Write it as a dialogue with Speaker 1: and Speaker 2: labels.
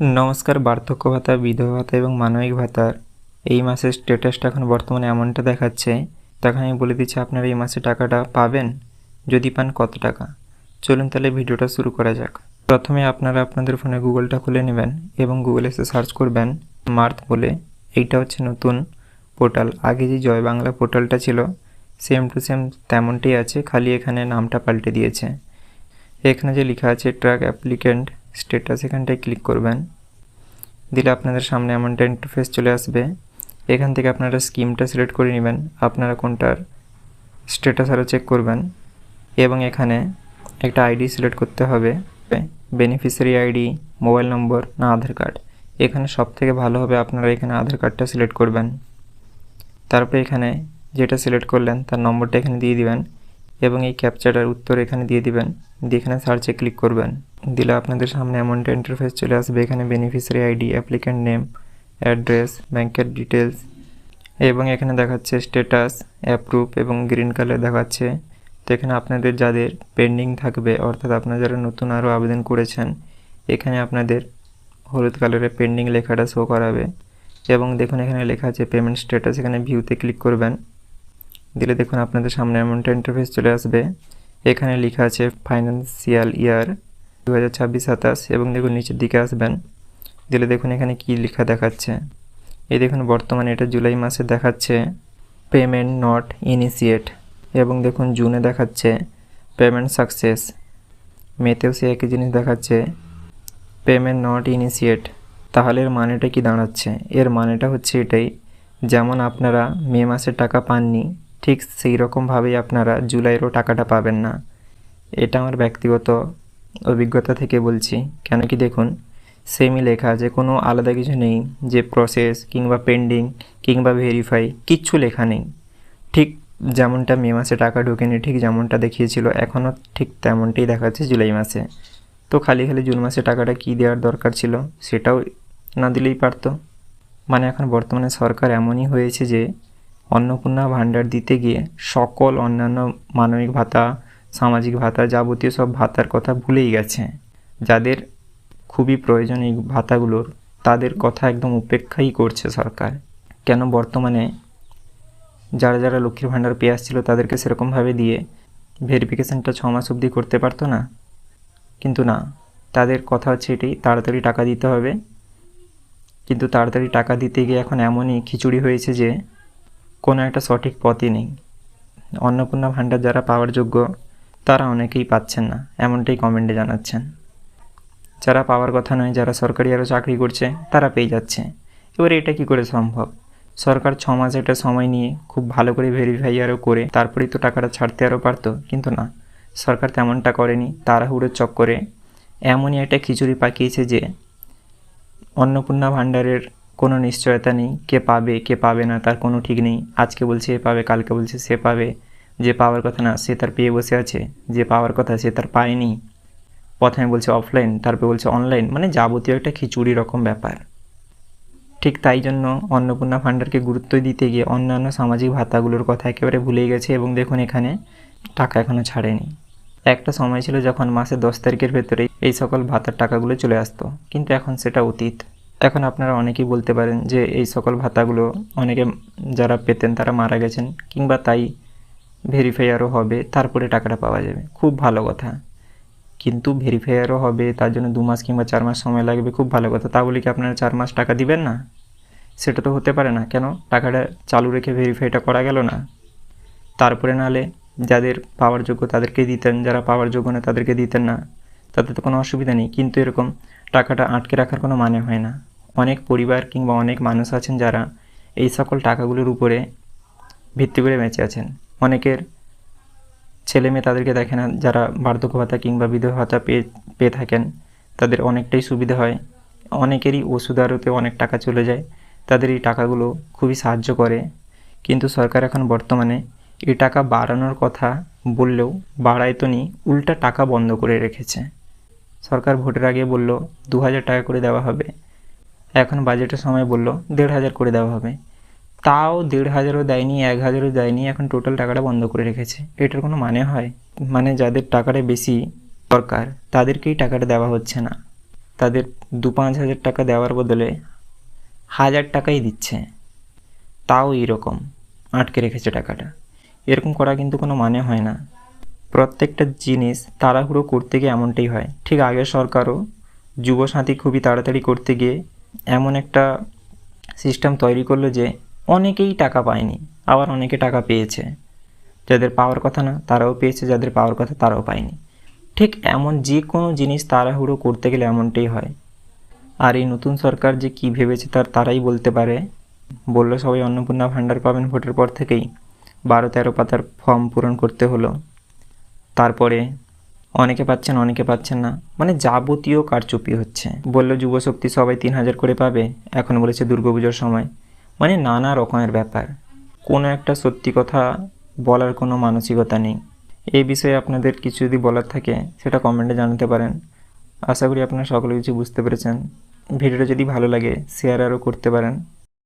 Speaker 1: নমস্কার। বার্ধক্য ভাতা, বিধবা ভাতা এবং মানবিক ভাতার এই মাসের স্ট্যাটাসটা এখন বর্তমানে এমনটা দেখাচ্ছে। তখন আমি বলে দিচ্ছি আপনারা এই মাসে টাকাটা পাবেন, যদি পান কত টাকা। চলুন তাহলে ভিডিওটা শুরু করা যাক। প্রথমে আপনারা আপনাদের ফোনে গুগলটা খুলে নেবেন এবং গুগলে এসে সার্চ করবেন মার্থ বলে। এইটা হচ্ছে নতুন পোর্টাল। আগে যে জয় বাংলা পোর্টালটা ছিল সেম টু সেম তেমনটাই আছে, খালি এখানে নামটা পাল্টে দিয়েছে। এখানে যে লেখা আছে ট্র্যাক অ্যাপ্লিক্যান্ট স্ট্যাটাস, এখানটায় ক্লিক করবেন। দিলে আপনাদের সামনে এমনটা ইন্টারফেস চলে আসবে। এখান থেকে আপনারা স্কিমটা সিলেক্ট করে নেবেন, আপনারা কোনটার স্ট্যাটাস আরও চেক করবেন। এবং এখানে একটা আইডি সিলেক্ট করতে হবে, বেনিফিশিয়ারি আইডি, মোবাইল নম্বর না আধার কার্ড। এখানে সব থেকে ভালো হবে আপনারা এখানে আধার কার্ডটা সিলেক্ট করবেন। তারপরে এখানে যেটা সিলেক্ট করলেন তার নম্বরটা এখানে দিয়ে দিবেন এবং এই ক্যাপচাটার উত্তর এখানে দিয়ে দিবেন। দিয়ে এখানে সার্চে ক্লিক করবেন। দিলে আপনাদের সামনে এমনটা ইন্টারফেস চলে আসবে। এখানে beneficiary ID, applicant name, address, ব্যাংকের ডিটেলস এবং এখানে দেখাচ্ছে স্ট্যাটাস, অ্যাপ্রুভ এবং গ্রিন কালার দেখাচ্ছে। তো এখানে আপনাদের যাদের পেন্ডিং থাকবে, অর্থাৎ আপনারা যারা নতুন আরও আবেদন করেছেন, এখানে আপনাদের হলুদ কালারের পেন্ডিং লেখাটা শো করাবে। এবং দেখুন এখানে লেখা আছে পেমেন্ট স্ট্যাটাস, এখানে ভিউতে ক্লিক করবেন। দিলে দেখুন আপনাদের সামনে এমনটা ইন্টারফেস চলে আসবে। এখানে লেখা আছে ফাইন্যান্সিয়াল ইয়ার 2026-27 এবং দেখুন নিচের দিকে আসবেন। দিলে দেখুন এখানে কি লেখা দেখাচ্ছে। এই দেখুন বর্তমানে এটা জুলাই মাসে দেখাচ্ছে পেমেন্ট নট ইনিশিয়েট, এবং দেখুন জুনে দেখাচ্ছে পেমেন্ট সাকসেস। মেতেও সে একই জিনিস দেখাচ্ছে পেমেন্ট নট ইনিশিয়েট। তাহলে এর মানেটা কি দাঁড়াচ্ছে? এর মানেটা হচ্ছে এটাই, যেমন আপনারা মে মাসের টাকা পাননি, ঠিক সেই রকমভাবেই আপনারা জুলাইয়েরও টাকাটা পাবেন না। এটা আমার ব্যক্তিগত অভিজ্ঞতা থেকে বলছি। কেন কি দেখুন সেমই লেখা আছে, কোনো আলাদা কিছু নেই যে প্রসেস কিংবা পেন্ডিং কিংবা ভেরিফাই, কিচ্ছু লেখা নেই। ঠিক যেমনটা মে মাসে টাকা ঢোকেনি, ঠিক যেমনটা দেখিয়েছিল এখনও ঠিক তেমনটাই দেখাচ্ছে জুলাই মাসে। তো খালি খালি জুন মাসে টাকাটা কী দেওয়ার দরকার ছিল, সেটাও না দিলেই পারতো। মানে এখন বর্তমানে সরকার এমনই হয়েছে যে অন্নপূর্ণা ভাণ্ডার দিতে গিয়ে সকল অন্যান্য মানবিক ভাতা, সামাজিক ভাতা, যাবতীয় সব ভাতার কথা ভুলেই গেছে। যাদের খুবই প্রয়োজন এই ভাতাগুলোর, তাদের কথা একদম উপেক্ষাই করছে সরকার। কেন বর্তমানে যারা যারা লক্ষ্মীর ভাণ্ডার পেয়ে আসছিল তাদেরকে সেরকমভাবে দিয়ে ভেরিফিকেশানটা 6 মাস অবধি করতে পারতো না? কিন্তু না, তাদের কথা হচ্ছে এটাই, তাড়াতাড়ি টাকা দিতে হবে। কিন্তু তাড়াতাড়ি টাকা দিতে গিয়ে এখন এমনই খিচুড়ি হয়েছে যে কোনো একটা সঠিক পথই নেই। অন্নপূর্ণা ভাণ্ডার যারা পাওয়ার যোগ্য তারা অনেকেই পাচ্ছেন না, এমনটাই কমেন্টে জানাচ্ছেন। যারা পাওয়ার কথা নয়, যারা সরকারি আরও চাকরি করছে, তারা পেয়ে যাচ্ছে। এবার এটা কি করে সম্ভব? সরকার 6 মাস একটা সময় নিয়ে খুব ভালো করে ভেরিফাই আরও করে তারপরেই তো টাকাটা ছাড়তে আরও পারতো, কিন্তু না, সরকার তেমনটা করেনি। তাড়াহুড়োর চক্করে এমনই একটা খিচুড়ি পাকিয়েছে যে অন্নপূর্ণা ভাণ্ডারের কোনো নিশ্চয়তা নেই, কে পাবে কে পাবে না তার কোনো ঠিক নেই। আজকে বলছে এ পাবে, কালকে বলছে সে পাবে। যে পাওয়ার কথা না সে তার পেয়ে বসে আছে, যে পাওয়ার কথা সে তার পায়নি। প্রথমে বলছে অফলাইন, তারপরে বলছে অনলাইন, মানে যাবতীয় একটা খিচুড়ি রকম ব্যাপার। ঠিক তাই জন্য অন্নপূর্ণা ভাণ্ডারকে গুরুত্ব দিতে গিয়ে অন্যান্য সামাজিক ভাতাগুলোর কথা একেবারে ভুলেই গেছে। এবং দেখুন এখানে টাকা এখনও ছাড়েনি। একটা সময় ছিল যখন মাসে 10 তারিখের ভেতরেই এই সকল ভাতার টাকাগুলো চলে আসতো, কিন্তু এখন সেটা অতীত। এখন আপনারা অনেকেই বলতে পারেন যে এই সকল ভাতাগুলো অনেকে যারা পেতেন তারা মারা গেছেন, কিংবা তাই ভেরিফাই আরও হবে, তারপরে টাকাটা পাওয়া যাবে। খুব ভালো কথা, কিন্তু ভেরিফাই আরও হবে, তার জন্য 2 মাস কিংবা 4 মাস সময় লাগবে, খুব ভালো কথা। তা বলে কি আপনারা 4 মাস টাকা দিবেন না? সেটা তো হতে পারে না। কেন টাকাটা চালু রেখে ভেরিফাইটা করা গেল না? তারপরে নাহলে যাদের পাওয়ার যোগ্য তাদেরকেই দিতেন, যারা পাওয়ার যোগ্য না তাদেরকে দিতেন না, তাতে তো কোনো অসুবিধা নেই। কিন্তু এরকম টাকাটা আটকে রাখার কোনো মানে হয় না। অনেক পরিবার কিংবা অনেক মানুষ আছেন যারা এই সকল টাকাগুলোর উপরে ভিত্তি করে বেঁচে আছেন। অনেকের ছেলে মেয়ে তাদেরকে দেখে না, যারা বার্ধক্য ভাতা কিংবা বিধবা ভাতা পেয়ে থাকেন, তাদের অনেকটাই সুবিধা হয়। অনেকেরই ওষুধ আরতে অনেক টাকা চলে যায়, তাদের এই টাকাগুলো খুবই সাহায্য করে। কিন্তু সরকার এখন বর্তমানে এই টাকা বাড়ানোর কথা বললেও বাড়ায় তো নি, উল্টা টাকা বন্ধ করে রেখেছে। সরকার ভোটের আগে বলল 2000 টাকা করে দেওয়া হবে, এখন বাজেটের সময় বলল 1500 করে দেওয়া হবে। তাও 1500ও দেয়নি, 1000ও দেয়নি, এখন টোটাল টাকাটা বন্ধ করে রেখেছে। এটার কোনো মানে হয়? মানে যাদের টাকাটা বেশি দরকার তাদেরকেই টাকাটা দেওয়া হচ্ছে না, তাদের 2-5 হাজার টাকা দেওয়ার বদলে 1000 টাকাই দিচ্ছে, তাও এইরকম আটকে রেখেছে টাকাটা। এরকম করা কিন্তু কোনো মানে হয় না। প্রত্যেকটা জিনিস তাড়াহুড়ো করতে গিয়ে এমনটাই হয়। ঠিক আগের সরকারও যুবসাথী খুবই তাড়াতাড়ি করতে গিয়ে এমন একটা সিস্টেম তৈরি করলো যে অনেকেই টাকা পায়নি, আবার অনেকে টাকা পেয়েছে। যাদের পাওয়ার কথা না তারাও পেয়েছে, যাদের পাওয়ার কথা তারাও পায়নি। ঠিক এমন যে কোনো জিনিস তাড়াহুড়ো করতে গেলে এমনটাই হয়। আর এই নতুন সরকার যে কি ভেবেছে তারাই বলতে পারে। বললো সবাই অন্নপূর্ণা ভাণ্ডার পাবেন ভোটের পর থেকেই, 12-13 পাতার ফর্ম পূরণ করতে হলো। তারপরে অনেকে পাচ্ছেন অনেকে পাচ্ছেন না, মানে যাবতীয় কারচুপি হচ্ছে। বললো যুবশক্তি সবাই 3000 করে পাবে, এখন বলেছে দুর্গাপুজোর সময়। মানে নানা রকমের ব্যাপার, কোনো একটা সত্যি কথা বলার কোনো মানসিকতা নেই। এই বিষয়ে আপনাদের কিছু যদি বলার থাকে সেটা কমেন্টে জানাতে পারেন। আশা করি আপনারা সকলে কিছু বুঝতে পেরেছেন। ভিডিওটা যদি ভালো লাগে শেয়ার আরও করতে পারেন।